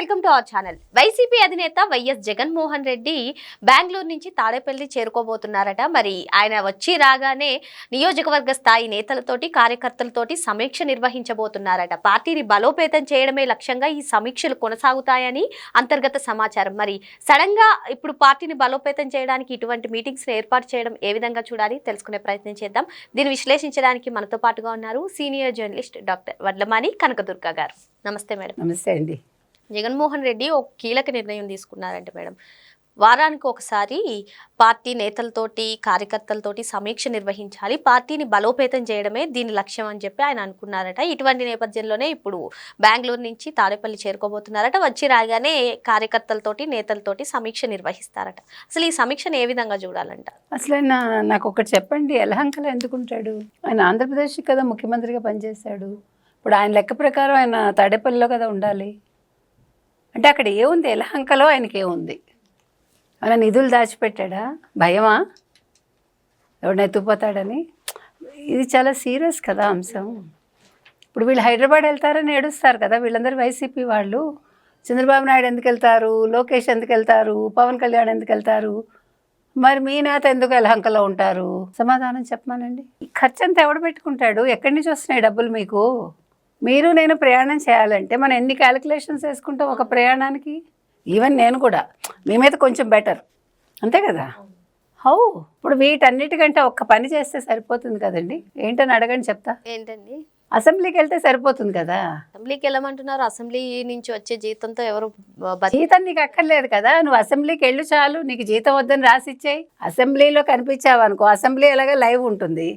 Welcome to our channel. YCP అధినేత YS Jaganmohan Reddy Bengaluru నుంచి తాడేపల్లి చేరుకోబోతున్నారట. మరి ఆయన వచ్చి రాగానే నియోజకవర్గ స్థాయి నేతలతోటి కార్యకర్తలతోటి సమీక్ష నిర్వహించబోతున్నారట. పార్టీని బలోపేతం చేయడమే లక్ష్యంగా ఈ సమీక్షలు కొనసాగుతాయని అంతర్గత సమాచారం. మరి సడన్ గా ఇప్పుడు పార్టీని బలోపేతం చేయడానికి ఇటువంటి మీటింగ్స్ ఏర్పాటు చేయడం ఏ విధంగా చూడాలి తెలుసుకునే ప్రయత్నం చేద్దాం. దీన్ని విశ్లేషించడానికి మనతో పాటుగా ఉన్నారు senior journalist doctor Vadlamani Kanakadurga గారు. నమస్తే మేడం. నమస్తే అండి. జగన్మోహన్ రెడ్డి ఒక కీలక నిర్ణయం తీసుకున్నారంటే మేడం, వారానికి ఒకసారి పార్టీ నేతలతోటి కార్యకర్తలతోటి సమీక్ష నిర్వహించాలి, పార్టీని బలోపేతం చేయడమే దీని లక్ష్యం అని చెప్పి ఆయన అనుకున్నారట. ఇటువంటి నేపథ్యంలోనే ఇప్పుడు బెంగళూరు నుంచి తాడేపల్లి చేరుకోబోతున్నారట. వచ్చి రాగానే కార్యకర్తలతోటి నేతలతోటి సమీక్ష నిర్వహిస్తారట. అసలు ఈ సమీక్షను ఏ విధంగా చూడాలంట? అసలు ఆయన నాకు ఒకటి చెప్పండి, యలహంకలో ఎందుకుంటాడు? ఆయన ఆంధ్రప్రదేశ్ కదా ముఖ్యమంత్రిగా పనిచేశాడు. ఇప్పుడు ఆయన లెక్క ప్రకారం ఆయన తాడేపల్లిలో కదా ఉండాలి. అంటే అక్కడ ఏముంది? యలహంకలో ఆయనకి ఏముంది? ఆయన నిధులు దాచిపెట్టాడా? భయమా ఎవడన్నా ఎత్తుకుపోతాడని? ఇది చాలా సీరియస్ కదా అంశం. ఇప్పుడు వీళ్ళు హైదరాబాద్ వెళ్తారని ఏడుస్తారు కదా వీళ్ళందరూ వైసీపీ వాళ్ళు. చంద్రబాబు నాయుడు ఎందుకు వెళ్తారు, లోకేష్ ఎందుకు వెళ్తారు, పవన్ కళ్యాణ్ ఎందుకు వెళ్తారు, మరి మీ నేత ఎందుకు యలహంకలో ఉంటారు? సమాధానం చెప్పమానండి. ఈ ఖర్చు అంతా ఎవడు పెట్టుకుంటాడు? ఎక్కడి నుంచి వస్తున్నాయి డబ్బులు మీకు? మీరు నేను ప్రయాణం చేయాలంటే మనం ఎన్ని క్యాలిక్యులేషన్స్ వేసుకుంటాం ఒక ప్రయాణానికి? ఈవెన్ నేను కూడా మీ మీద కొంచెం బెటర్, అంతే కదా? హౌ ఇప్పుడు వీటన్నిటికంటే ఒక్క పని చేస్తే సరిపోతుంది కదండి. ఏంటని అడగండి, చెప్తా. ఏంటండి? అసెంబ్లీకి వెళ్తే సరిపోతుంది కదా. అసెంబ్లీకి వెళ్ళమంటున్నారు. అసెంబ్లీ నుంచి వచ్చే జీతంతో ఎవరు జీతం నీకు అక్కర్లేదు కదా. నువ్వు అసెంబ్లీకి వెళ్ళు చాలు, నీకు జీతం వద్దని రాసిచ్చాయి. అసెంబ్లీలో కనిపించావు అనుకో, అసెంబ్లీ ఎలాగ లైవ్ ఉంటుంది,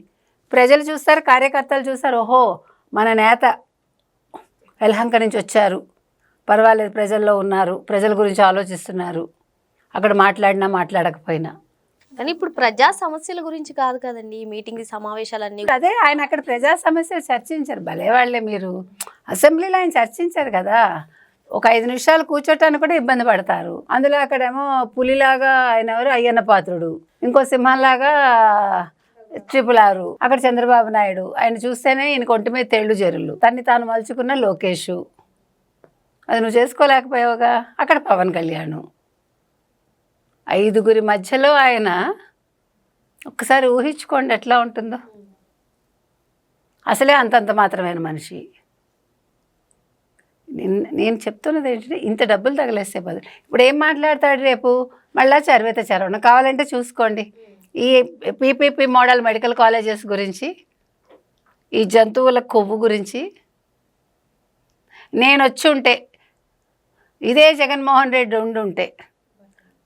ప్రజలు చూస్తారు, కార్యకర్తలు చూస్తారు. ఓహో మన నేత యలహంక నుంచి వచ్చారు, పర్వాలేదు ప్రజల్లో ఉన్నారు, ప్రజల గురించి ఆలోచిస్తున్నారు, అక్కడ మాట్లాడినా మాట్లాడకపోయినా. కానీ ఇప్పుడు ప్రజా సమస్యల గురించి కాదు కదండి ఈ మీటింగ్ సమావేశాలన్నీ. అదే ఆయన అక్కడ ప్రజా సమస్యలు చర్చించారు. భలే వాళ్ళే మీరు. అసెంబ్లీలో ఆయన చర్చించారు కదా. ఒక 5 నిమిషాలు కూర్చోటానికి కూడా ఇబ్బంది పడతారు. అందులో అక్కడేమో పులిలాగా ఆయన ఎవరు అయ్యన్న పాత్రుడు, ఇంకో సింహంలాగా RRR, అక్కడ చంద్రబాబు నాయుడు. ఆయన చూస్తేనే ఈయన ఒంటి మీద తెళ్ళు జరులు. తన్ని తాను మలుచుకున్న లోకేష్. అది నువ్వు చేసుకోలేకపోయావుగా. అక్కడ పవన్ కళ్యాణ్. 5గురి మధ్యలో ఆయన. ఒక్కసారి ఊహించుకోండి ఎట్లా ఉంటుందో. అసలే అంతంత మాత్రమైన మనిషి. నేను చెప్తున్నది ఏంటంటే ఇంత డబ్బులు తగలేస్తే బదులు ఇప్పుడు ఏం మాట్లాడతాడు రేపు? మళ్ళా చర్వేత చరవణ కావాలంటే చూసుకోండి. ఈ PPP మోడల్ మెడికల్ కాలేజెస్ గురించి, ఈ జంతువుల కొవ్వు గురించి. నేను వచ్చి ఉంటే, ఇదే జగన్మోహన్ రెడ్డి ఉండుంటే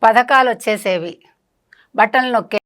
పథకాలు వచ్చేసేవి, బట్టలు నొక్కే